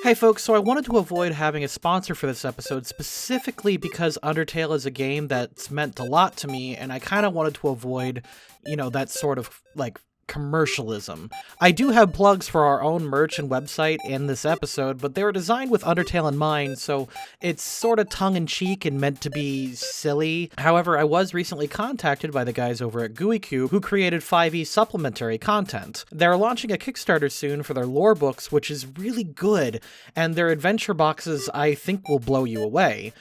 Hey folks, so I wanted to avoid having a sponsor for this episode specifically because Undertale is a game that's meant a lot to me, and I kind of wanted to avoid, that sort of, commercialism. I do have plugs for our own merch and website in this episode, but they were designed with Undertale in mind, so it's sort of tongue-in-cheek and meant to be silly. However, I was recently contacted by the guys over at GUIQ who created 5e supplementary content. They're launching a Kickstarter soon for their lore books, which is really good, and their adventure boxes I think will blow you away.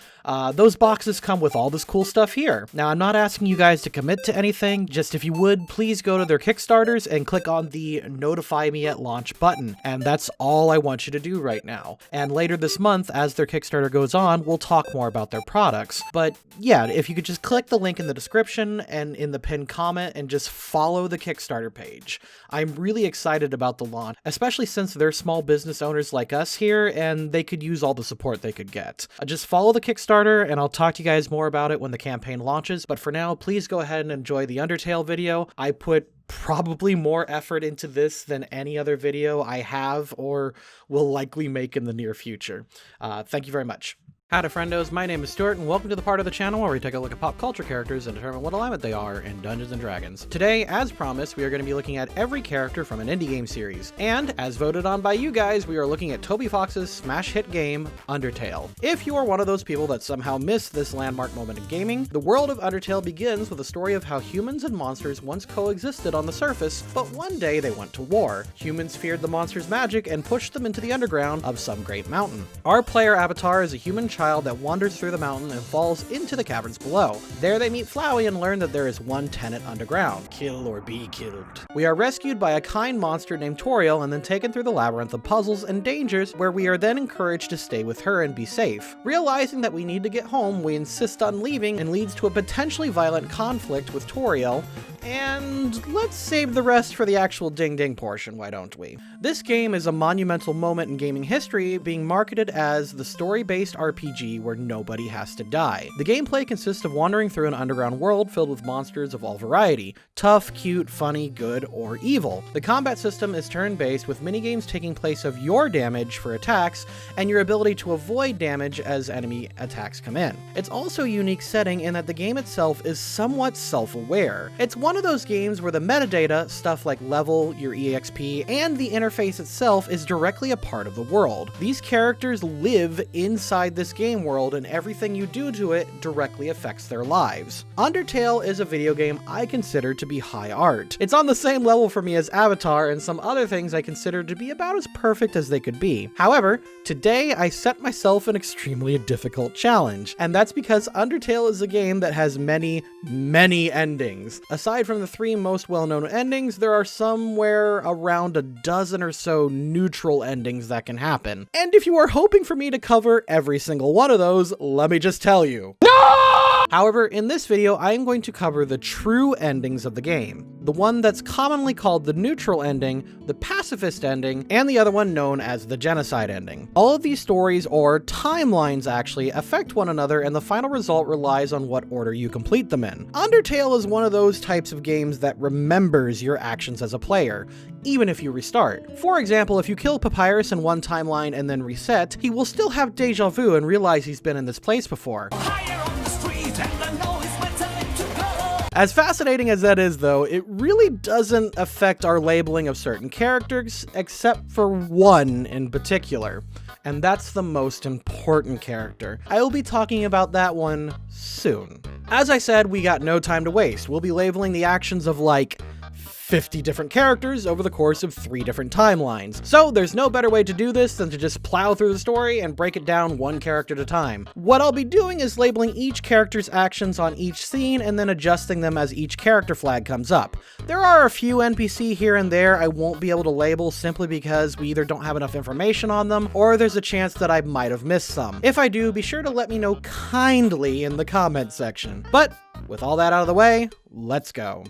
Those boxes come with all this cool stuff here. Now, I'm not asking you guys to commit to anything, just if you would, please go to their Kickstarters and click on the Notify Me at Launch button, and that's all I want you to do right now. And later this month, as their Kickstarter goes on, we'll talk more about their products. But yeah, if you could just click the link in the description and in the pinned comment and just follow the Kickstarter page. I'm really excited about the launch, especially since they're small business owners like us here, and they could use all the support they could get. Just follow the Kickstarter, and I'll talk to you guys more about it when the campaign launches, but for now, please go ahead and enjoy the Undertale video. I put probably more effort into this than any other video I have or will likely make in the near future. Thank you very much. Howdy friendos, my name is Stuart, and welcome to the part of the channel where we take a look at pop culture characters and determine what alignment they are in Dungeons & Dragons. Today, as promised, we are going to be looking at every character from an indie game series, and as voted on by you guys, we are looking at Toby Fox's smash hit game, Undertale. If you are one of those people that somehow missed this landmark moment in gaming, the world of Undertale begins with a story of how humans and monsters once coexisted on the surface, but one day they went to war. Humans feared the monsters' magic and pushed them into the underground of some great mountain. Our player avatar is a human child that wanders through the mountain and falls into the caverns below. There they meet Flowey and learn that there is one tenant underground: kill or be killed. We are rescued by a kind monster named Toriel and then taken through the labyrinth of puzzles and dangers, where we are then encouraged to stay with her and be safe. Realizing that we need to get home, we insist on leaving, and leads to a potentially violent conflict with Toriel. And let's save the rest for the actual ding-ding portion, why don't we? This game is a monumental moment in gaming history, being marketed as the story-based RPG where nobody has to die. The gameplay consists of wandering through an underground world filled with monsters of all variety: tough, cute, funny, good, or evil. The combat system is turn-based, with minigames taking place of your damage for attacks and your ability to avoid damage as enemy attacks come in. It's also a unique setting in that the game itself is somewhat self-aware. It's one of those games where the metadata, stuff like level, your EXP, and the interface itself is directly a part of the world. These characters live inside this game world, and everything you do to it directly affects their lives. Undertale is a video game I consider to be high art. It's on the same level for me as Avatar and some other things I consider to be about as perfect as they could be. However, today I set myself an extremely difficult challenge, and that's because Undertale is a game that has many endings. Aside from the 3 most well-known endings, there are somewhere around a dozen or so neutral endings that can happen. And if you are hoping for me to cover every single one of those, let me just tell you. No! However, in this video, I am going to cover the true endings of the game. The one that's commonly called the neutral ending, the pacifist ending, and the other one known as the genocide ending. All of these stories, or timelines actually, affect one another, and the final result relies on what order you complete them in. Undertale is one of those types of games that remembers your actions as a player, even if you restart. For example, if you kill Papyrus in one timeline and then reset, he will still have deja vu and realize he's been in this place before. As fascinating as that is, though, it really doesn't affect our labeling of certain characters, except for one in particular, and that's the most important character. I will be talking about that one soon. As I said, we got no time to waste. We'll be labeling the actions of like 50 different characters over the course of 3 different timelines. So there's no better way to do this than to just plow through the story and break it down one character at a time. What I'll be doing is labeling each character's actions on each scene and then adjusting them as each character flag comes up. There are a few NPC here and there I won't be able to label simply because we either don't have enough information on them, or there's a chance that I might have missed some. If I do, be sure to let me know kindly in the comment section. But with all that out of the way, let's go.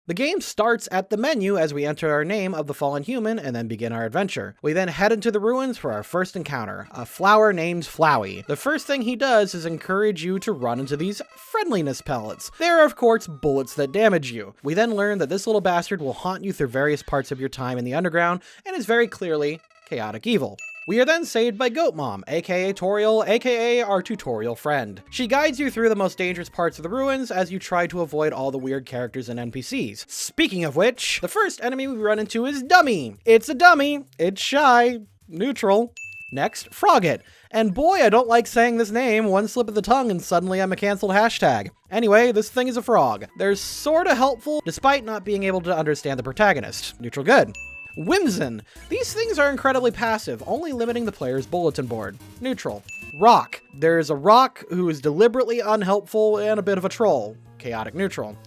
The game starts at the menu as we enter our name of the fallen human and then begin our adventure. We then head into the ruins for our first encounter, a flower named Flowey. The first thing he does is encourage you to run into these friendliness pellets. They are, of course, bullets that damage you. We then learn that this little bastard will haunt you through various parts of your time in the underground and is very clearly chaotic evil. We are then saved by Goat Mom, aka Toriel, aka our tutorial friend. She guides you through the most dangerous parts of the ruins as you try to avoid all the weird characters and NPCs. Speaking of which, the first enemy we run into is Dummy. It's a dummy, it's shy, neutral. Next, Frogget. And boy, I don't like saying this name, one slip of the tongue and suddenly I'm a canceled hashtag. Anyway, this thing is a frog. They're sorta helpful, despite not being able to understand the protagonist. Neutral good. Whimsin. These things are incredibly passive, only limiting the player's bulletin board. Neutral. Rock. There's a rock who is deliberately unhelpful and a bit of a troll. Chaotic neutral.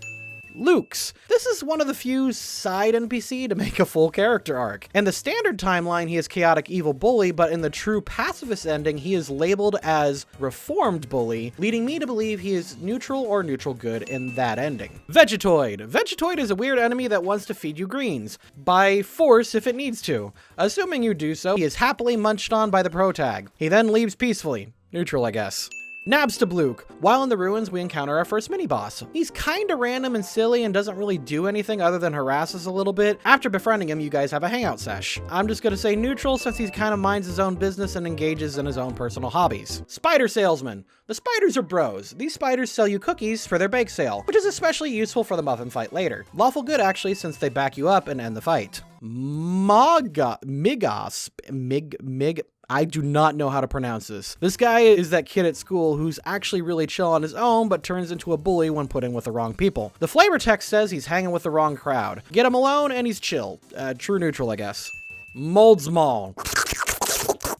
Luke's. This is one of the few side NPC to make a full character arc. In the standard timeline, he is chaotic evil bully, but in the true pacifist ending, he is labeled as reformed bully, leading me to believe he is neutral or neutral good in that ending. Vegetoid. Vegetoid is a weird enemy that wants to feed you greens, by force if it needs to. Assuming you do so, he is happily munched on by the protag. He then leaves peacefully. Neutral, I guess. Nabstablook. While in the ruins, we encounter our first mini-boss. He's kinda random and silly and doesn't really do anything other than harass us a little bit. After befriending him, you guys have a hangout sesh. I'm just gonna say neutral since he kinda minds his own business and engages in his own personal hobbies. Spider Salesman. The spiders are bros. These spiders sell you cookies for their bake sale, which is especially useful for the muffin fight later. Lawful good actually, since they back you up and end the fight. I do not know how to pronounce this. This guy is that kid at school who's actually really chill on his own, but turns into a bully when put in with the wrong people. The flavor text says he's hanging with the wrong crowd. Get him alone and he's chill. True neutral, I guess. Moldsmal.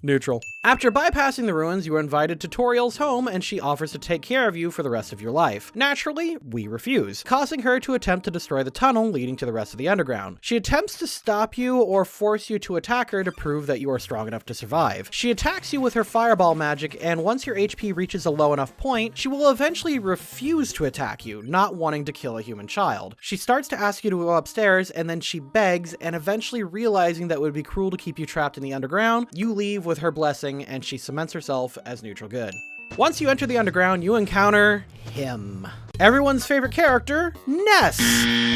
Neutral. After bypassing the ruins, you are invited to Toriel's home and she offers to take care of you for the rest of your life. Naturally, we refuse, causing her to attempt to destroy the tunnel leading to the rest of the underground. She attempts to stop you or force you to attack her to prove that you are strong enough to survive. She attacks you with her fireball magic, and once your HP reaches a low enough point, she will eventually refuse to attack you, not wanting to kill a human child. She starts to ask you to go upstairs, and then she begs, and eventually realizing that it would be cruel to keep you trapped in the underground, you leave with her blessing and she cements herself as neutral good. Once you enter the underground, you encounter him. Everyone's favorite character, Ness,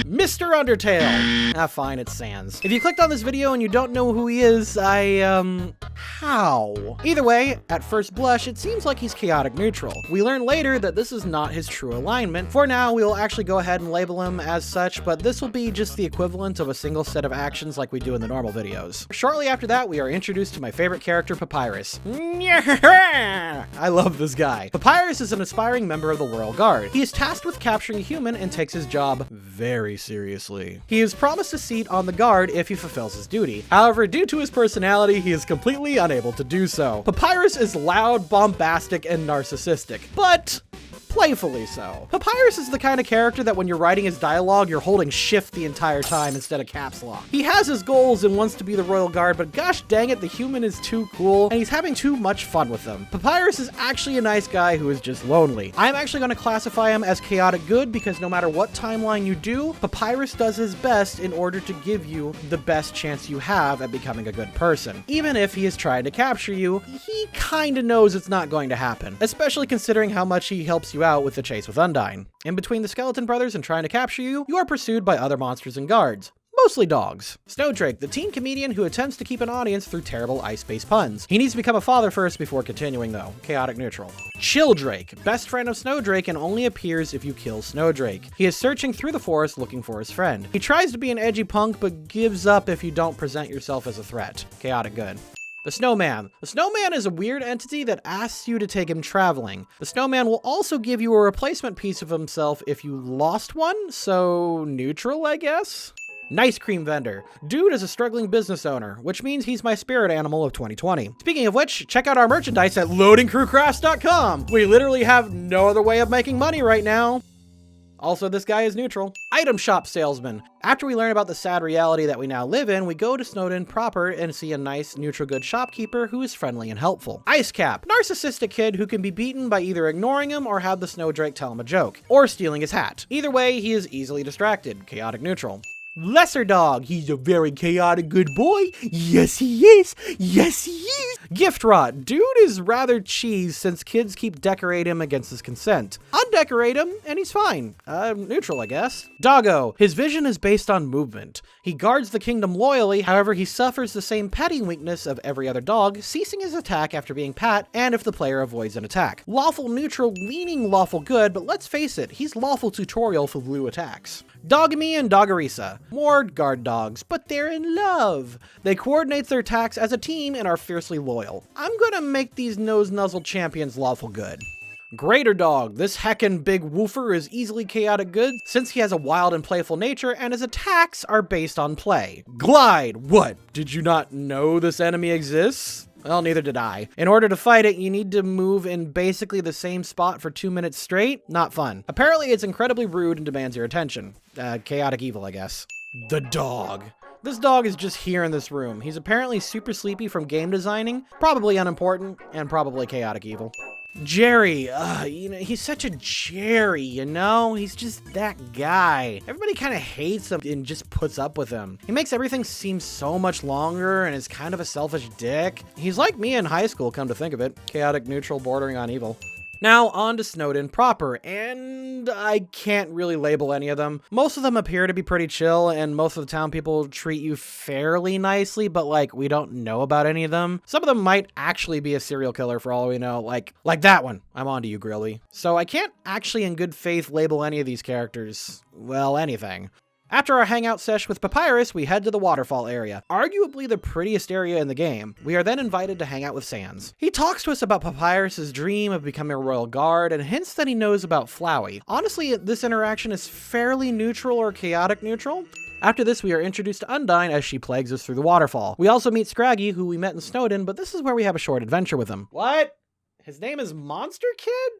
Mr. Undertale. Fine, it's Sans. If you clicked on this video and you don't know who he is, how? Either way, at first blush, it seems like he's chaotic neutral. We learn later that this is not his true alignment. For now, we will actually go ahead and label him as such, but this will be just the equivalent of a single set of actions like we do in the normal videos. Shortly after that, we are introduced to my favorite character, Papyrus. I love this guy. Papyrus is an aspiring member of the Royal Guard. He is tasked with capturing a human and takes his job very seriously. He is promised a seat on the guard if he fulfills his duty. However, due to his personality, he is completely unable to do so. Papyrus is loud, bombastic, and narcissistic, but playfully so. Papyrus is the kind of character that when you're writing his dialogue, you're holding shift the entire time instead of caps lock. He has his goals and wants to be the Royal Guard, but gosh dang it, the human is too cool, and he's having too much fun with them. Papyrus is actually a nice guy who is just lonely. I'm actually going to classify him as chaotic good because no matter what timeline you do, Papyrus does his best in order to give you the best chance you have at becoming a good person. Even if he is trying to capture you, he kinda knows it's not going to happen, especially considering how much he helps you out with the chase with Undyne. In between the Skeleton Brothers and trying to capture you, you are pursued by other monsters and guards. Mostly dogs. Snowdrake, the teen comedian who attempts to keep an audience through terrible ice-based puns. He needs to become a father first before continuing though. Chaotic neutral. Chilldrake, best friend of Snowdrake and only appears if you kill Snowdrake. He is searching through the forest looking for his friend. He tries to be an edgy punk but gives up if you don't present yourself as a threat. Chaotic good. The Snowman. The Snowman is a weird entity that asks you to take him traveling. The Snowman will also give you a replacement piece of himself if you lost one, so neutral, I guess? Nice cream vendor. Dude is a struggling business owner, which means he's my spirit animal of 2020. Speaking of which, check out our merchandise at LoadingCrewCrafts.com. We literally have no other way of making money right now. Also, this guy is neutral. Item shop salesman. After we learn about the sad reality that we now live in, we go to Snowdin proper and see a nice neutral good shopkeeper who is friendly and helpful. Ice Cap. Narcissistic kid who can be beaten by either ignoring him or have the Snowdrake tell him a joke, or stealing his hat. Either way, he is easily distracted. Chaotic neutral. Lesser Dog. He's a very chaotic good boy. Yes, he is. Yes, he is. Gift Rot. Dude is rather cheese since kids keep decorating him against his consent. Undecorate him and he's fine. Neutral, I guess. Doggo. His vision is based on movement. He guards the kingdom loyally, however he suffers the same petting weakness of every other dog, ceasing his attack after being pat and if the player avoids an attack. Lawful neutral leaning lawful good, but let's face it, he's lawful tutorial for blue attacks. Dogamy and Doggerisa. More guard dogs, but they're in love. They coordinate their attacks as a team and are fiercely loyal. I'm gonna make these nose nuzzle champions lawful good. Greater Dog. This heckin' big woofer is easily chaotic good since he has a wild and playful nature and his attacks are based on play. Glide. What? Did you not know this enemy exists? Well, neither did I. In order to fight it, you need to move in basically the same spot for 2 minutes straight. Not fun. Apparently, it's incredibly rude and demands your attention. Chaotic evil, I guess. The Dog. This dog is just here in this room. He's apparently super sleepy from game designing, probably unimportant, and probably chaotic evil. Jerry, he's such a Jerry, He's just that guy. Everybody kind of hates him and just puts up with him. He makes everything seem so much longer and is kind of a selfish dick. He's like me in high school, come to think of it. Chaotic, neutral, bordering on evil. Now on to Snowdin proper, and I can't really label any of them. Most of them appear to be pretty chill, and most of the town people treat you fairly nicely, but we don't know about any of them. Some of them might actually be a serial killer for all we know, like that one. I'm on to you, Grilly. So I can't actually in good faith label any of these characters, well, anything. After our hangout sesh with Papyrus, we head to the Waterfall area, arguably the prettiest area in the game. We are then invited to hang out with Sans. He talks to us about Papyrus's dream of becoming a royal guard and hints that he knows about Flowey. Honestly, this interaction is fairly neutral or chaotic neutral. After this, we are introduced to Undyne as she plagues us through the waterfall. We also meet Scraggy, who we met in Snowdin, but this is where we have a short adventure with him. What? His name is Monster Kid?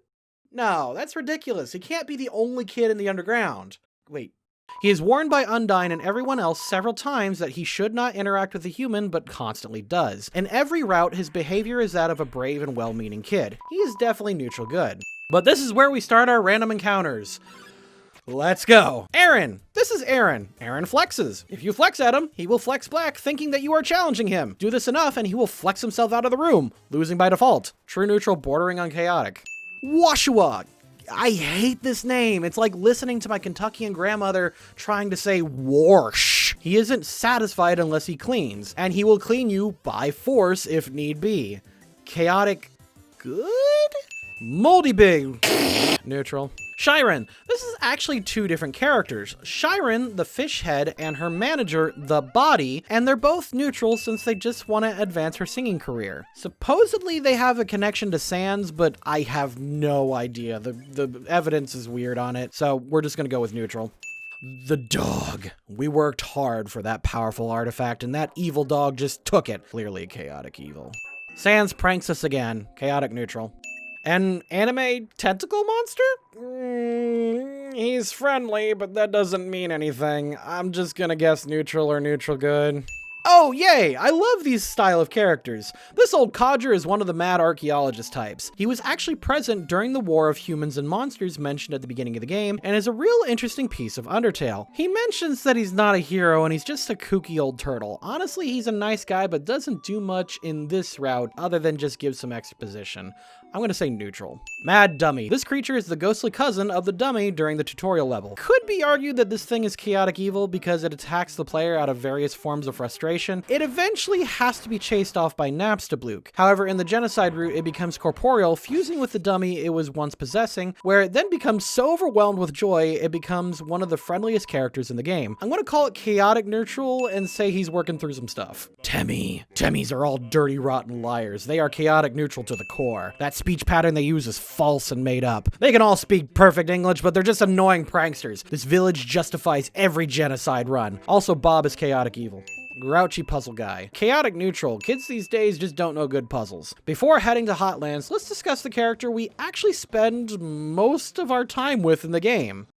No, that's ridiculous. He can't be the only kid in the underground. Wait. He is warned by Undyne and everyone else several times that he should not interact with a human, but constantly does. In every route, his behavior is that of a brave and well-meaning kid. He is definitely neutral good. But this is where we start our random encounters. Let's go. Aaron. This is Aaron. Aaron flexes. If you flex at him, he will flex back, thinking that you are challenging him. Do this enough and he will flex himself out of the room, losing by default. True neutral bordering on chaotic. Washua. I hate this name. It's like listening to my Kentuckian grandmother trying to say wash. He isn't satisfied unless he cleans, and he will clean you by force if need be. Chaotic good? Moldy Big. Neutral. Shiren. This is actually two different characters. Shiren, the fish head, and her manager, the body, and they're both neutral since they just want to advance her singing career. Supposedly they have a connection to Sans, but I have no idea. The evidence is weird on it, so we're just gonna go with neutral. The Dog. We worked hard for that powerful artifact, and that evil dog just took it. Clearly chaotic evil. Sans pranks us again. Chaotic neutral. An anime tentacle monster? He's friendly, but that doesn't mean anything. I'm just gonna guess neutral or neutral good. Oh, yay! I love these style of characters. This old codger is one of the mad archaeologist types. He was actually present during the War of Humans and Monsters mentioned at the beginning of the game, and is a real interesting piece of Undertale. He mentions that he's not a hero and he's just a kooky old turtle. Honestly, he's a nice guy, but doesn't do much in this route other than just give some exposition. I'm gonna say neutral. Mad Dummy. This creature is the ghostly cousin of the dummy during the tutorial level. Could be argued that this thing is chaotic evil because it attacks the player out of various forms of frustration. It eventually has to be chased off by Napstablook. However, in the Genocide route, it becomes corporeal, fusing with the dummy it was once possessing, where it then becomes so overwhelmed with joy, it becomes one of the friendliest characters in the game. I'm gonna call it chaotic neutral and say he's working through some stuff. Temmie. Temmies are all dirty, rotten liars. They are chaotic neutral to the core. That speech pattern they use is false and made up. They can all speak perfect English, but they're just annoying pranksters. This village justifies every genocide run. Also, Bob is chaotic evil. Grouchy puzzle guy. Chaotic neutral. Kids these days just don't know good puzzles. Before heading to Hotlands, let's discuss the character we actually spend most of our time with in the game.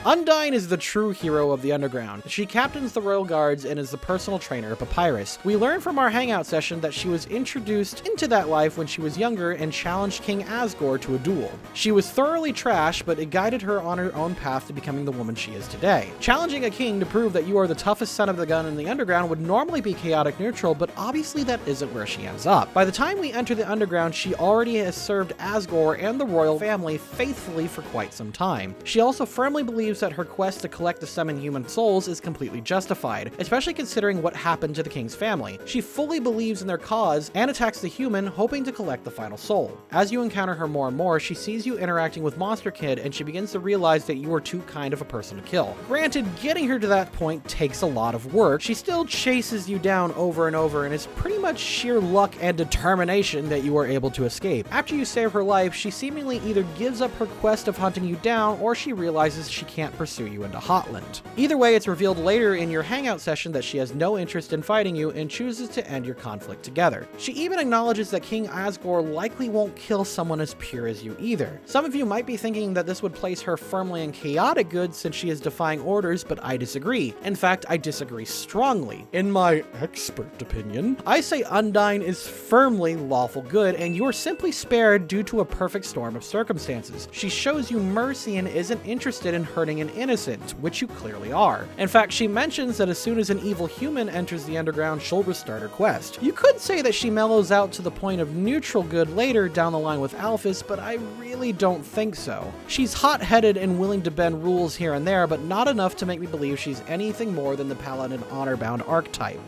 Undyne is the true hero of the Underground. She captains the Royal Guards and is the personal trainer of Papyrus. We learned from our hangout session that she was introduced into that life when she was younger and challenged King Asgore to a duel. She was thoroughly trash, but it guided her on her own path to becoming the woman she is today. Challenging a king to prove that you are the toughest son of the gun in the Underground would normally be chaotic neutral, but obviously that isn't where she ends up. By the time we enter the Underground, she already has served Asgore and the royal family faithfully for quite some time. She also firmly believes that her quest to collect the 7 human souls is completely justified, especially considering what happened to the king's family. She fully believes in their cause and attacks the human, hoping to collect the final soul. As you encounter her more and more, she sees you interacting with Monster Kid, and she begins to realize that you are too kind of a person to kill. Granted, getting her to that point takes a lot of work. She still chases you down over and over, and it's pretty much sheer luck and determination that you are able to escape. After you save her life, she seemingly either gives up her quest of hunting you down, or she realizes she can't pursue you into Hotland. Either way, it's revealed later in your hangout session that she has no interest in fighting you and chooses to end your conflict together. She even acknowledges that King Asgore likely won't kill someone as pure as you either. Some of you might be thinking that this would place her firmly in chaotic good since she is defying orders, but I disagree. In fact, I disagree strongly. In my expert opinion, I say Undyne is firmly lawful good, and you're simply spared due to a perfect storm of circumstances. She shows you mercy and isn't interested in hurting an innocent, which you clearly are. In fact, she mentions that as soon as an evil human enters the Underground, she'll restart her quest. You could say that she mellows out to the point of neutral good later down the line with Alphys, but I really don't think so. She's hot-headed and willing to bend rules here and there, but not enough to make me believe she's anything more than the paladin honor-bound archetype.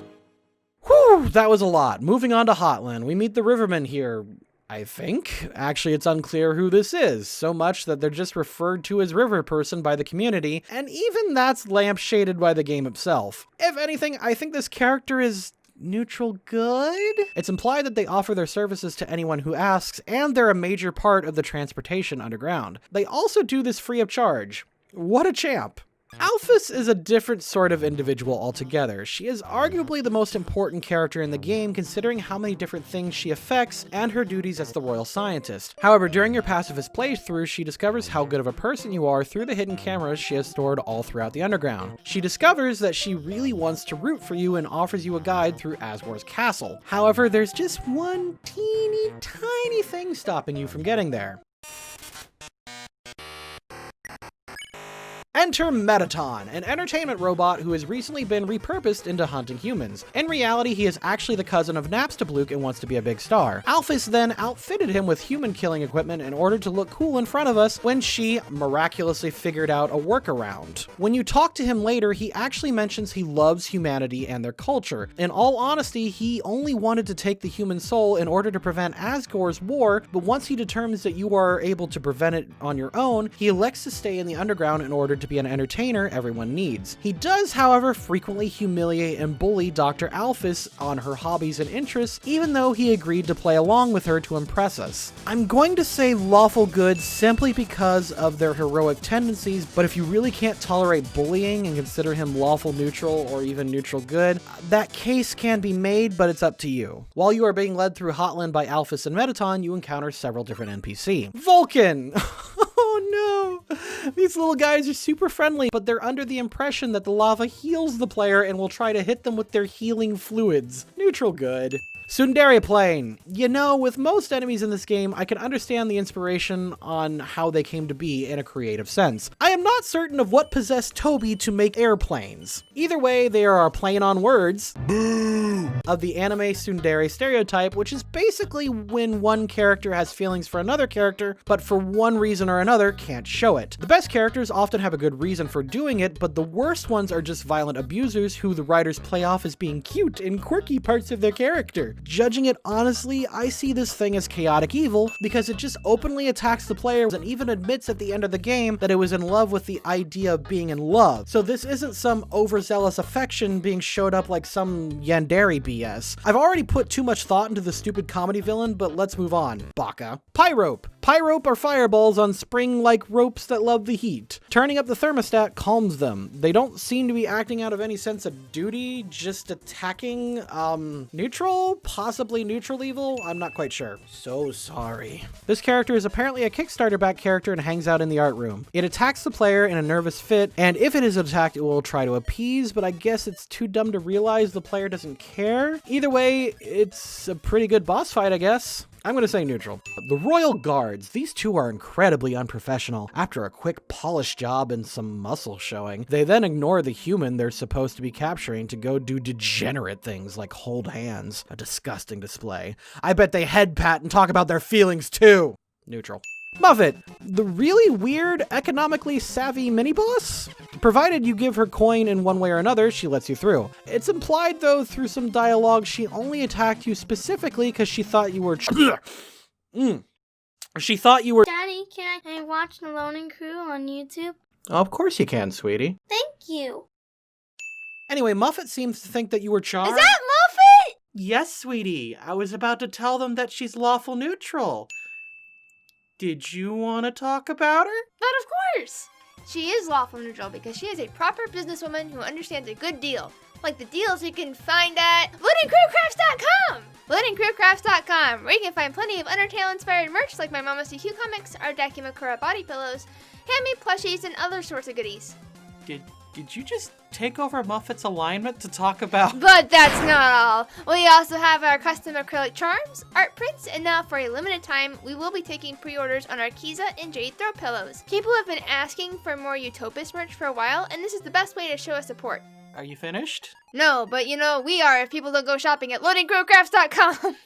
Whew, that was a lot. Moving on to Hotland, we meet the Rivermen here, I think. Actually, it's unclear who this is, so much that they're just referred to as River Person by the community, and even that's lampshaded by the game itself. If anything, I think this character is neutral good? It's implied that they offer their services to anyone who asks, and they're a major part of the transportation underground. They also do this free of charge. What a champ! Alphys is a different sort of individual altogether. She is arguably the most important character in the game considering how many different things she affects and her duties as the royal scientist. However, during your pacifist playthrough, she discovers how good of a person you are through the hidden cameras she has stored all throughout the Underground. She discovers that she really wants to root for you and offers you a guide through Asgore's castle. However, there's just one teeny tiny thing stopping you from getting there. Enter Mettaton, an entertainment robot who has recently been repurposed into hunting humans. In reality, he is actually the cousin of Napstablook and wants to be a big star. Alphys then outfitted him with human-killing equipment in order to look cool in front of us when she miraculously figured out a workaround. When you talk to him later, he actually mentions he loves humanity and their culture. In all honesty, he only wanted to take the human soul in order to prevent Asgore's war, but once he determines that you are able to prevent it on your own, he elects to stay in the Underground in order to be an entertainer everyone needs. He does, however, frequently humiliate and bully Dr. Alphys on her hobbies and interests, even though he agreed to play along with her to impress us. I'm going to say lawful good simply because of their heroic tendencies, but if you really can't tolerate bullying and consider him lawful neutral or even neutral good, that case can be made, but it's up to you. While you are being led through Hotland by Alphys and Mettaton, you encounter several different NPC. Vulcan! Oh no! These little guys are super friendly, but they're under the impression that the lava heals the player and will try to hit them with their healing fluids. Neutral good. Tsundere Plane. You know, with most enemies in this game, I can understand the inspiration on how they came to be in a creative sense. I am not certain of what possessed Toby to make airplanes. Either way, they are a play on words of the anime tsundere stereotype, which is basically when one character has feelings for another character, but for one reason or another can't show it. The best characters often have a good reason for doing it, but the worst ones are just violent abusers who the writers play off as being cute and quirky parts of their character. Judging it honestly, I see this thing as chaotic evil because it just openly attacks the player and even admits at the end of the game that it was in love with the idea of being in love. So this isn't some overzealous affection being showed up like some yandere BS. I've already put too much thought into the stupid comedy villain, but let's move on. Baka. Pyrope. Pyrope are fireballs on spring-like ropes that love the heat. Turning up the thermostat calms them. They don't seem to be acting out of any sense of duty, just attacking, neutral? possibly neutral evil? I'm not quite sure. So sorry. This character is apparently a Kickstarter back character and hangs out in the art room. It attacks the player in a nervous fit, and if it is attacked, it will try to appease, but I guess it's too dumb to realize the player doesn't care. Either way, it's a pretty good boss fight, I guess. I'm gonna say neutral. The Royal Guards. These two are incredibly unprofessional. After a quick polish job and some muscle showing, they then ignore the human they're supposed to be capturing to go do degenerate things like hold hands. A disgusting display. I bet they head pat and talk about their feelings too. Neutral. Muffet, the really weird, economically savvy mini-boss? Provided you give her coin in one way or another, she lets you through. It's implied, though, through some dialogue, she only attacked you specifically because she thought you were... She thought you were... Daddy, can I watch TheLoadingCrew on YouTube? Of course you can, sweetie. Thank you. Anyway, Muffet seems to think that you were Chara. Is that Muffet? Yes, sweetie. I was about to tell them that she's lawful neutral. Did you want to talk about her? But of course! She is lawful neutral because she is a proper businesswoman who understands a good deal. Like the deals you can find at LoadingCrewCrafts.com! LoadingCrewCrafts.com, where you can find plenty of Undertale-inspired merch like my Momma CQ comics, our Dakimakura body pillows, handmade plushies, and other sorts of goodies. Did you just take over Muffet's alignment to talk about... But that's not all. We also have our custom acrylic charms, art prints, and now for a limited time, we will be taking pre-orders on our Kiza and Jade throw pillows. People have been asking for more Utopus merch for a while, and this is the best way to show us support. Are you finished? No, but you know, we are if people don't go shopping at LoadingCrewCrafts.com.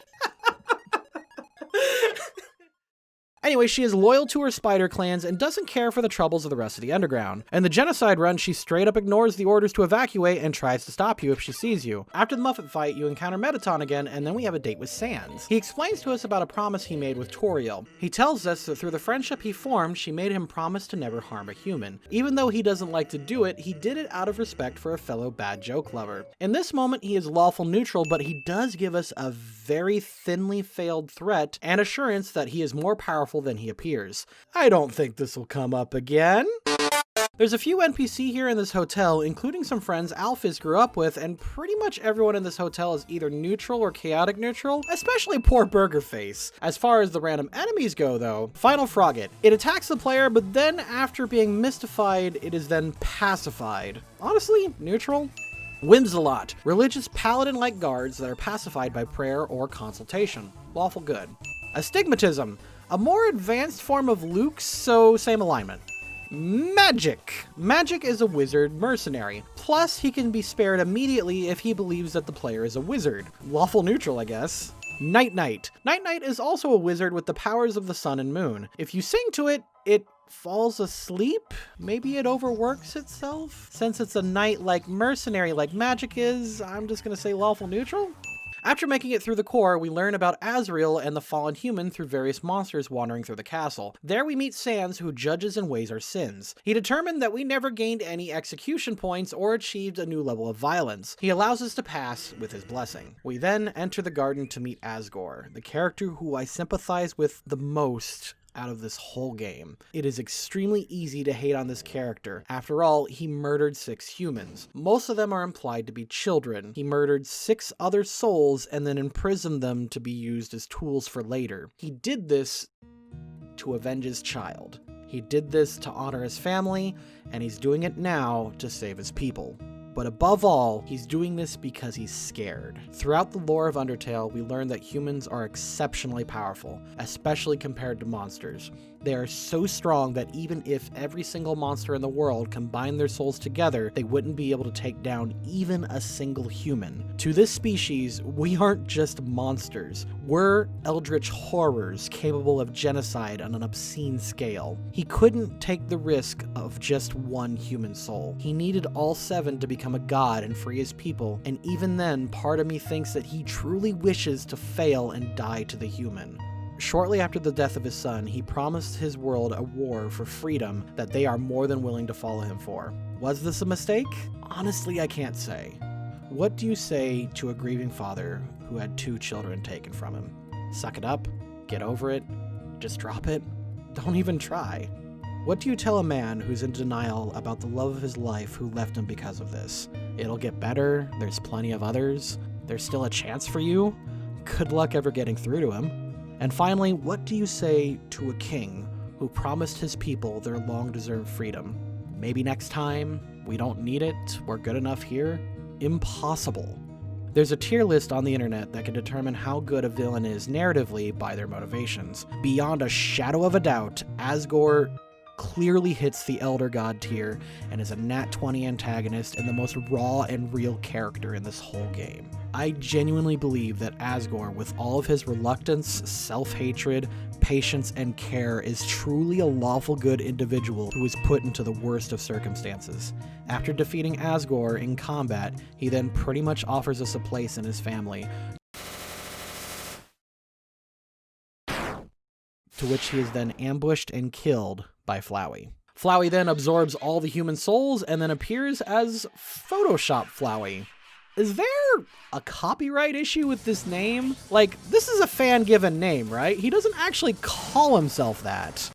Anyway, she is loyal to her spider clans and doesn't care for the troubles of the rest of the underground. In the Genocide run, she straight up ignores the orders to evacuate and tries to stop you if she sees you. After the Muffet fight, you encounter Mettaton again, and then we have a date with Sans. He explains to us about a promise he made with Toriel. He tells us that through the friendship he formed, she made him promise to never harm a human. Even though he doesn't like to do it, he did it out of respect for a fellow bad joke lover. In this moment, he is lawful neutral, but he does give us a very thinly veiled threat and assurance that he is more powerful than he appears. I don't think this will come up again. There's a few NPC here in this hotel, including some friends Alphys grew up with, and pretty much everyone in this hotel is either neutral or chaotic neutral, especially poor Burgerface. As far as the random enemies go, though, Final Frogget. It attacks the player, but then after being mystified, it is then pacified. Honestly, neutral. Whimsalot, religious paladin-like guards that are pacified by prayer or consultation. Lawful good. Astigmatism, a more advanced form of Luke's, so same alignment. Magic. Magic is a wizard mercenary. Plus, he can be spared immediately if he believes that the player is a wizard. Lawful neutral, I guess. Night Knight. Night Knight is also a wizard with the powers of the sun and moon. If you sing to it, it falls asleep? Maybe it overworks itself? Since it's a knight like mercenary like magic is, I'm just gonna say lawful neutral? After making it through the core, we learn about Asriel and the fallen human through various monsters wandering through the castle. There we meet Sans, who judges and weighs our sins. He determined that we never gained any execution points or achieved a new level of violence. He allows us to pass with his blessing. We then enter the garden to meet Asgore, the character who I sympathize with the most out of this whole game. It is extremely easy to hate on this character. After all, he murdered 6 humans. Most of them are implied to be children. He murdered 6 other souls and then imprisoned them to be used as tools for later. He did this to avenge his child. He did this to honor his family, and he's doing it now to save his people. But above all, he's doing this because he's scared. Throughout the lore of Undertale, we learn that humans are exceptionally powerful, especially compared to monsters. They are so strong that even if every single monster in the world combined their souls together, they wouldn't be able to take down even a single human. To this species, we aren't just monsters. We're eldritch horrors capable of genocide on an obscene scale. He couldn't take the risk of just one human soul. He needed all 7 to become a god and free his people, and even then, part of me thinks that he truly wishes to fail and die to the human. Shortly after the death of his son, he promised his world a war for freedom that they are more than willing to follow him for. Was this a mistake? Honestly, I can't say. What do you say to a grieving father who had 2 children taken from him? Suck it up? Get over it? Just drop it? Don't even try. What do you tell a man who's in denial about the love of his life who left him because of this? It'll get better, there's plenty of others, there's still a chance for you? good luck ever getting through to him. And finally, what do you say to a king who promised his people their long-deserved freedom? Maybe next time, we don't need it, we're good enough here? Impossible. There's a tier list on the internet that can determine how good a villain is narratively by their motivations. Beyond a shadow of a doubt, Asgore clearly hits the Elder God tier and is a nat 20 antagonist and the most raw and real character in this whole game. I genuinely believe that Asgore, with all of his reluctance, self-hatred, patience, and care, is truly a lawful good individual who is put into the worst of circumstances. After defeating Asgore in combat, he then pretty much offers us a place in his family, to which he is then ambushed and killed by Flowey. Flowey then absorbs all the human souls and then appears as Photoshop Flowey. Is there a copyright issue with this name? Like, this is a fan-given name, right? He doesn't actually call himself that.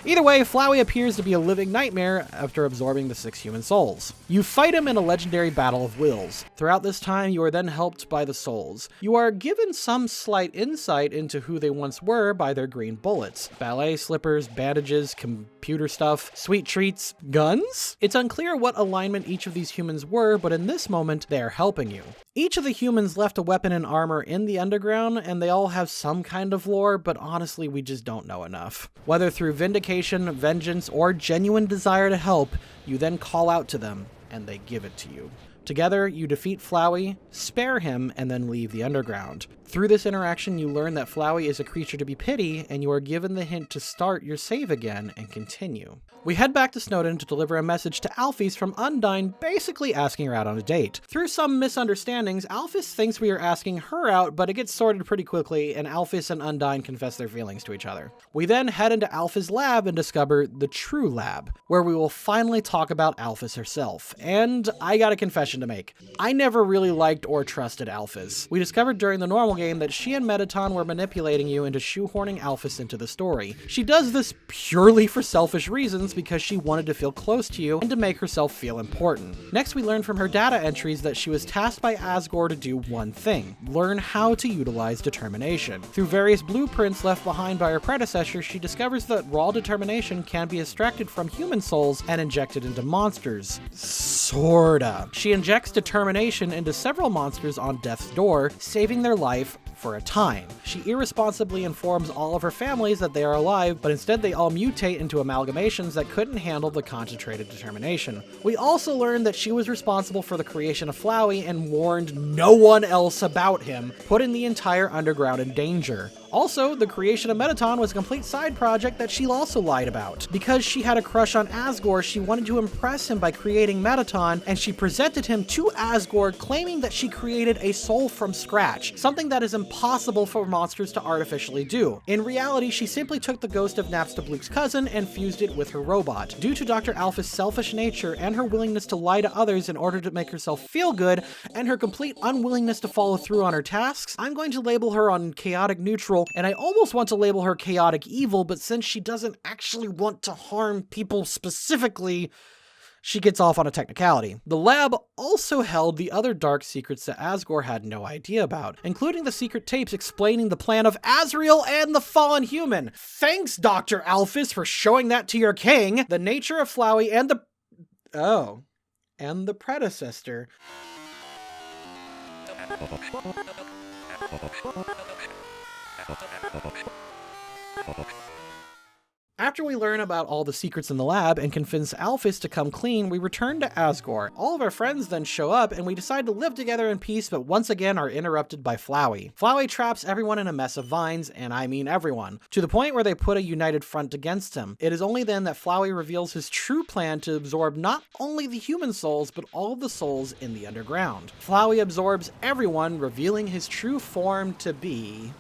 Either way, Flowey appears to be a living nightmare after absorbing the 6 human souls. You fight him in a legendary battle of wills. Throughout this time, you are then helped by the souls. You are given some slight insight into who they once were by their green bullets. Ballet slippers, bandages, computer stuff, sweet treats, guns? It's unclear what alignment each of these humans were, but in this moment, they are helping you. Each of the humans left a weapon and armor in the underground, and they all have some kind of lore, but honestly, we just don't know enough. Whether through vindication, vengeance, or genuine desire to help, you then call out to them, and they give it to you. Together, you defeat Flowey, spare him, and then leave the underground. Through this interaction, you learn that Flowey is a creature to be pitied, and you are given the hint to start your save again and continue. We head back to Snowdin to deliver a message to Alphys from Undyne, basically asking her out on a date. Through some misunderstandings, Alphys thinks we are asking her out, but it gets sorted pretty quickly, and Alphys and Undyne confess their feelings to each other. We then head into Alphys' lab and discover the True Lab, where we will finally talk about Alphys herself. And I got a confession to make. I never really liked or trusted Alphys. We discovered during the normal game that she and Mettaton were manipulating you into shoehorning Alphys into the story. She does this purely for selfish reasons because she wanted to feel close to you and to make herself feel important. Next, we learn from her data entries that she was tasked by Asgore to do one thing: learn how to utilize determination. Through various blueprints left behind by her predecessor, she discovers that raw determination can be extracted from human souls and injected into monsters. Sorta. She injects determination into several monsters on death's door, saving their life for a time. She irresponsibly informs all of her families that they are alive, but instead they all mutate into amalgamations that couldn't handle the concentrated determination. We also learned that she was responsible for the creation of Flowey and warned no one else about him, putting the entire underground in danger. Also, the creation of Mettaton was a complete side project that she also lied about. Because she had a crush on Asgore, she wanted to impress him by creating Mettaton, and she presented him to Asgore claiming that she created a soul from scratch, something that is impossible for monsters to artificially do. In reality, she simply took the ghost of Napstablook's cousin and fused it with her robot. Due to Dr. Alpha's selfish nature and her willingness to lie to others in order to make herself feel good, and her complete unwillingness to follow through on her tasks, I'm going to label her on chaotic neutral, and I almost want to label her chaotic evil, but since she doesn't actually want to harm people specifically, she gets off on a technicality. The lab also held the other dark secrets that Asgore had no idea about, including the secret tapes explaining the plan of Azrael and the fallen human. Thanks, Dr. Alphys, for showing that to your king. The nature of Flowey and the predecessor. After we learn about all the secrets in the lab and convince Alphys to come clean, we return to Asgore. All of our friends then show up and we decide to live together in peace, but once again are interrupted by Flowey. Flowey traps everyone in a mess of vines, and I mean everyone, to the point where they put a united front against him. It is only then that Flowey reveals his true plan to absorb not only the human souls, but all of the souls in the underground. Flowey absorbs everyone, revealing his true form to be...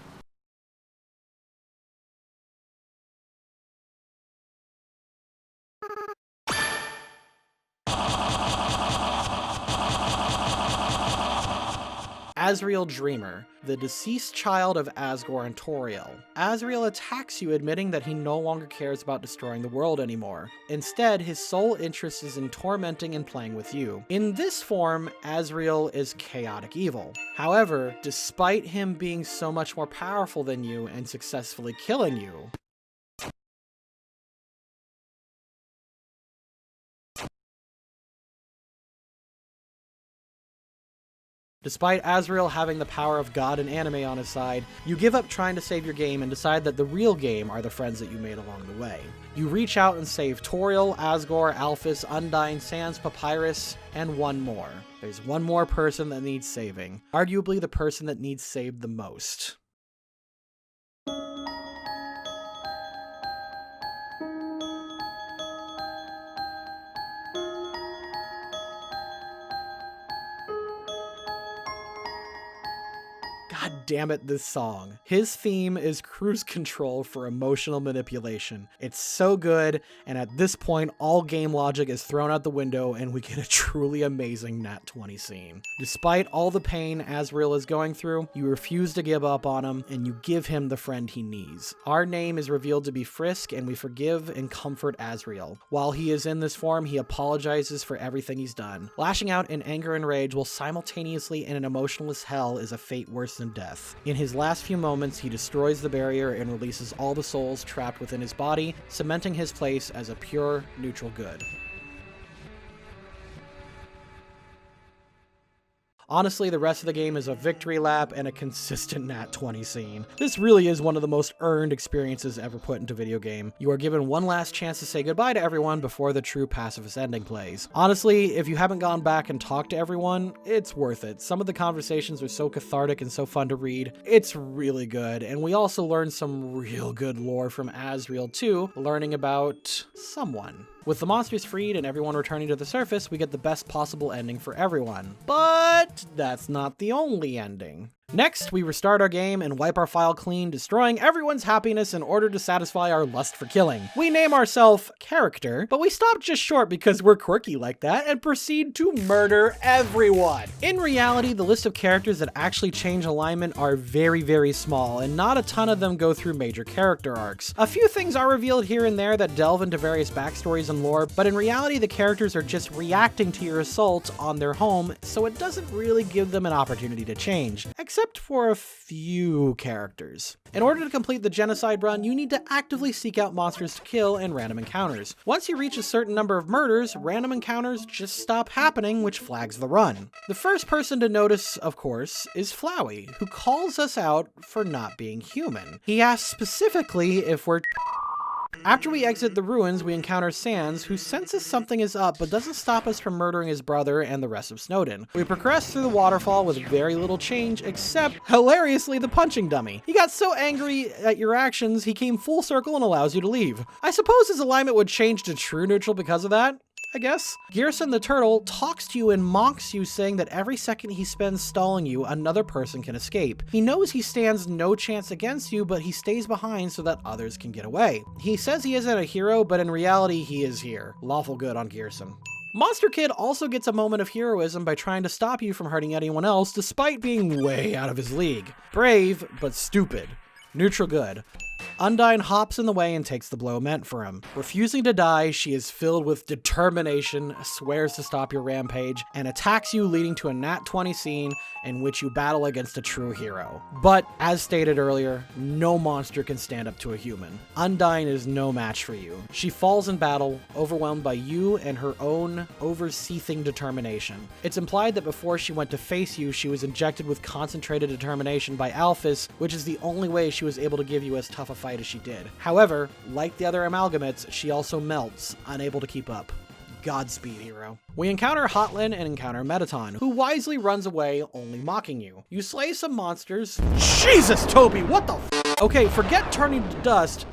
Asriel Dreamer, the deceased child of Asgore and Toriel. Asriel attacks you, admitting that he no longer cares about destroying the world anymore. Instead, his sole interest is in tormenting and playing with you. In this form, Asriel is chaotic evil. However, despite him being so much more powerful than you and successfully killing you, despite Asriel having the power of God and anime on his side, you give up trying to save your game and decide that the real game are the friends that you made along the way. You reach out and save Toriel, Asgore, Alphys, Undyne, Sans, Papyrus, and one more. There's one more person that needs saving. Arguably the person that needs saved the most. God damn it, this song. His theme is cruise control for emotional manipulation. It's so good, and at this point, all game logic is thrown out the window and we get a truly amazing Nat 20 scene. Despite all the pain Asriel is going through, you refuse to give up on him, and you give him the friend he needs. Our name is revealed to be Frisk, and we forgive and comfort Asriel. While he is in this form, he apologizes for everything he's done. Lashing out in anger and rage while simultaneously in an emotionless hell is a fate worse than death. In his last few moments, he destroys the barrier and releases all the souls trapped within his body, cementing his place as a pure, neutral good. Honestly, the rest of the game is a victory lap and a consistent Nat 20 scene. This really is one of the most earned experiences ever put into video game. You are given one last chance to say goodbye to everyone before the true pacifist ending plays. Honestly, if you haven't gone back and talked to everyone, it's worth it. Some of the conversations are so cathartic and so fun to read. It's really good, and we also learn some real good lore from Asriel too, learning about someone. With the monsters freed and everyone returning to the surface, we get the best possible ending for everyone. But that's not the only ending. Next, we restart our game and wipe our file clean, destroying everyone's happiness in order to satisfy our lust for killing. We name ourselves Character, but we stop just short because we're quirky like that and proceed to murder everyone. In reality, the list of characters that actually change alignment are very, very small, and not a ton of them go through major character arcs. A few things are revealed here and there that delve into various backstories and lore, but in reality, the characters are just reacting to your assault on their home, so it doesn't really give them an opportunity to change. Except for a few characters. In order to complete the Genocide run, you need to actively seek out monsters to kill and random encounters. Once you reach a certain number of murders, random encounters just stop happening, which flags the run. The first person to notice, of course, is Flowey, who calls us out for not being human. He asks specifically if we're After we exit the ruins, we encounter Sans, who senses something is up but doesn't stop us from murdering his brother and the rest of Snowdin. We progress through the waterfall with very little change, except, hilariously, the punching dummy. He got so angry at your actions, he came full circle and allows you to leave. I suppose his alignment would change to true neutral because of that, I guess. Gearson the turtle talks to you and mocks you, saying that every second he spends stalling you, another person can escape. He knows he stands no chance against you, but he stays behind so that others can get away. He says he isn't a hero, but in reality he is here. Lawful good on Gearson. Monster Kid also gets a moment of heroism by trying to stop you from hurting anyone else despite being way out of his league. Brave, but stupid. Neutral good. Undyne hops in the way and takes the blow meant for him. Refusing to die, she is filled with determination, swears to stop your rampage, and attacks you, leading to a Nat 20 scene in which you battle against a true hero. But, as stated earlier, no monster can stand up to a human. Undyne is no match for you. She falls in battle, overwhelmed by you and her own overseething determination. It's implied that before she went to face you, she was injected with concentrated determination by Alphys, which is the only way she was able to give you as tough a fight as she did. However, like the other amalgamates, she also melts, unable to keep up. Godspeed, hero. We encounter Hotland and encounter Mettaton, who wisely runs away, only mocking you. You slay some monsters. Jesus, Toby, what the f? Okay, forget turning to dust.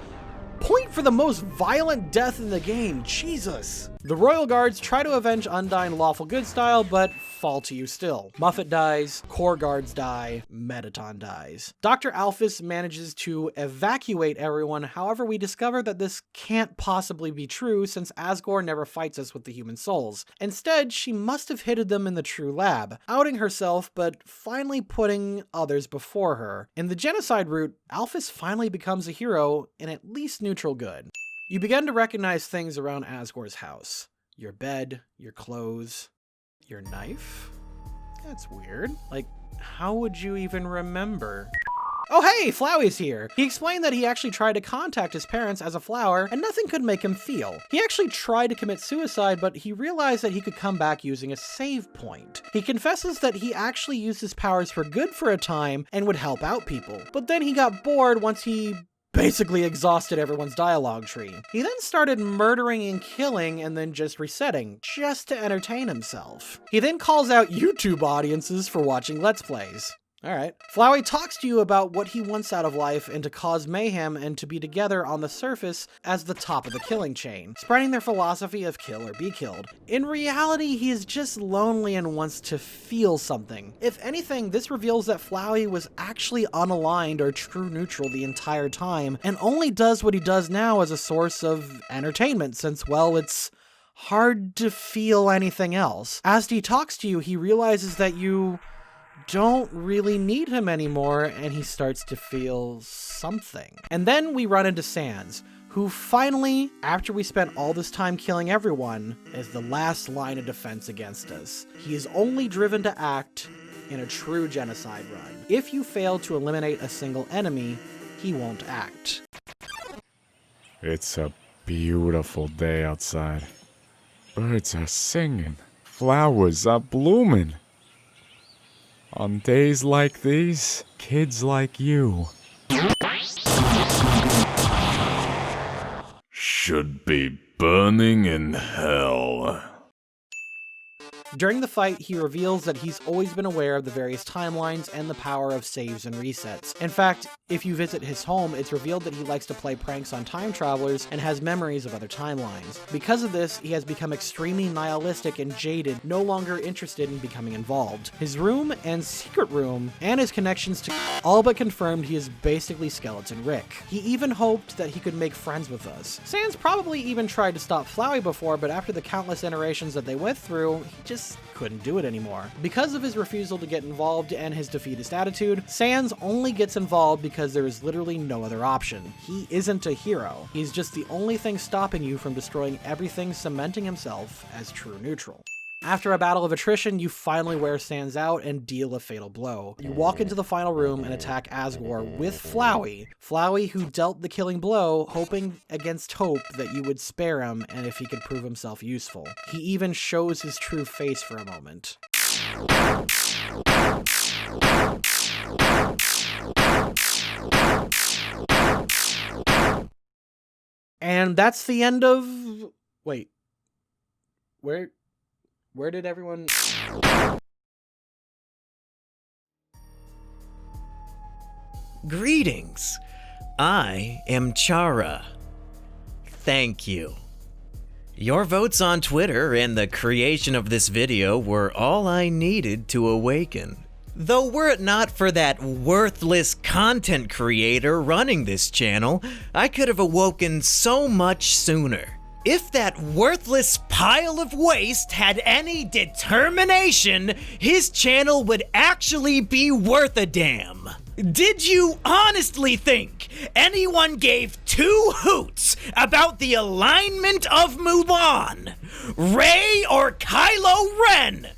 Point for the most violent death in the game, Jesus. The Royal Guards try to avenge Undyne lawful good style, but fall to you still. Muffet dies, Core Guards die, Mettaton dies. Dr. Alphys manages to evacuate everyone, however we discover that this can't possibly be true since Asgore never fights us with the human souls. Instead, she must have hidden them in the true lab, outing herself but finally putting others before her. In the Genocide route, Alphys finally becomes a hero in at least neutral good. You begin to recognize things around Asgore's house. Your bed, your clothes, your knife? That's weird. Like, how would you even remember? Oh hey, Flowey's here! He explained that he actually tried to contact his parents as a flower, and nothing could make him feel. He actually tried to commit suicide, but he realized that he could come back using a save point. He confesses that he actually used his powers for good for a time and would help out people, but then he got bored once he basically exhausted everyone's dialogue tree. He then started murdering and killing and then just resetting, just to entertain himself. He then calls out YouTube audiences for watching Let's Plays. Alright. Flowey talks to you about what he wants out of life and to cause mayhem and to be together on the surface as the top of the killing chain, spreading their philosophy of kill or be killed. In reality, he is just lonely and wants to feel something. If anything, this reveals that Flowey was actually unaligned or true neutral the entire time, and only does what he does now as a source of entertainment since, well, it's hard to feel anything else. As he talks to you, he realizes that you don't really need him anymore, and he starts to feel something. And then we run into Sans, who finally, after we spent all this time killing everyone, is the last line of defense against us. He is only driven to act in a true genocide run. If you fail to eliminate a single enemy, he won't act. It's a beautiful day outside. Birds are singing. Flowers are blooming. On days like these, kids like you should be burning in hell. During the fight, he reveals that he's always been aware of the various timelines and the power of saves and resets. In fact, if you visit his home, it's revealed that he likes to play pranks on time travelers and has memories of other timelines. Because of this, he has become extremely nihilistic and jaded, no longer interested in becoming involved. His room and secret room and his connections to all but confirmed he is basically Skeleton Rick. He even hoped that he could make friends with us. Sans probably even tried to stop Flowey before, but after the countless iterations that they went through, he just couldn't do it anymore. Because of his refusal to get involved and his defeatist attitude, Sans only gets involved because there is literally no other option. He isn't a hero. He's just the only thing stopping you from destroying everything, cementing himself as true neutral. After a battle of attrition, you finally wear Sans out and deal a fatal blow. You walk into the final room and attack Asgore with Flowey. Flowey, who dealt the killing blow, hoping against hope that you would spare him and if he could prove himself useful. He even shows his true face for a moment. And that's the end of... Wait. Where did everyone... Greetings. I am Chara. Thank you. Your votes on Twitter and the creation of this video were all I needed to awaken. Though were it not for that worthless content creator running this channel, I could have awoken so much sooner. If that worthless pile of waste had any determination, his channel would actually be worth a damn. Did you honestly think anyone gave two hoots about the alignment of Mulan? Rey or Kylo Ren?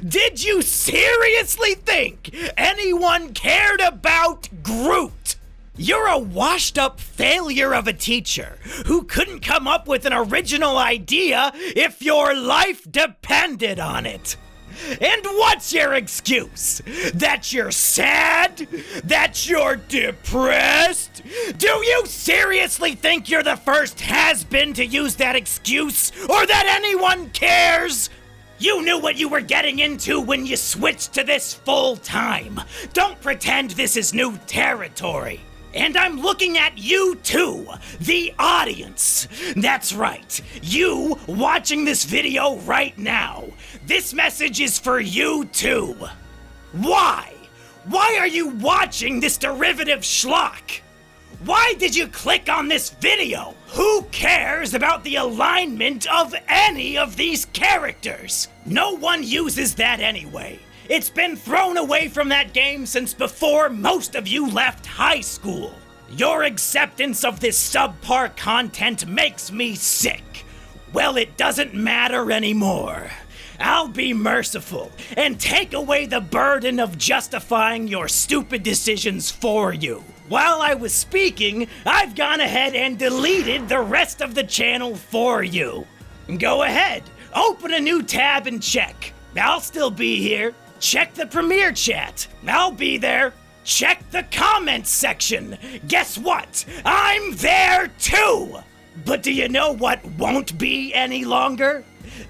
Did you seriously think anyone cared about Groot? You're a washed-up failure of a teacher who couldn't come up with an original idea if your life depended on it. And what's your excuse? That you're sad? That you're depressed? Do you seriously think you're the first has-been to use that excuse, or that anyone cares? You knew what you were getting into when you switched to this full-time. Don't pretend this is new territory. And I'm looking at you too, the audience. That's right, you watching this video right now. This message is for you too. Why? Why are you watching this derivative schlock? Why did you click on this video? Who cares about the alignment of any of these characters? No one uses that anyway. It's been thrown away from that game since before most of you left high school. Your acceptance of this subpar content makes me sick. Well, it doesn't matter anymore. I'll be merciful and take away the burden of justifying your stupid decisions for you. While I was speaking, I've gone ahead and deleted the rest of the channel for you. Go ahead, open a new tab and check. I'll still be here. Check the premiere chat. I'll be there. Check the comments section. Guess what? I'm there too! But do you know what won't be any longer?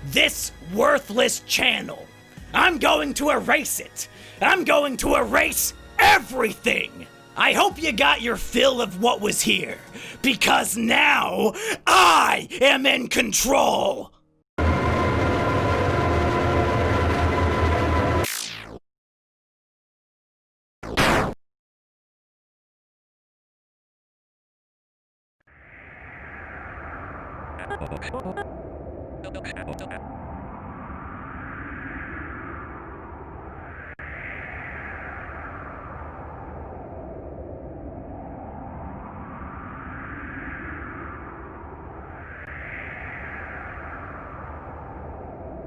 This worthless channel. I'm going to erase it. I'm going to erase everything. I hope you got your fill of what was here, because now I am in control.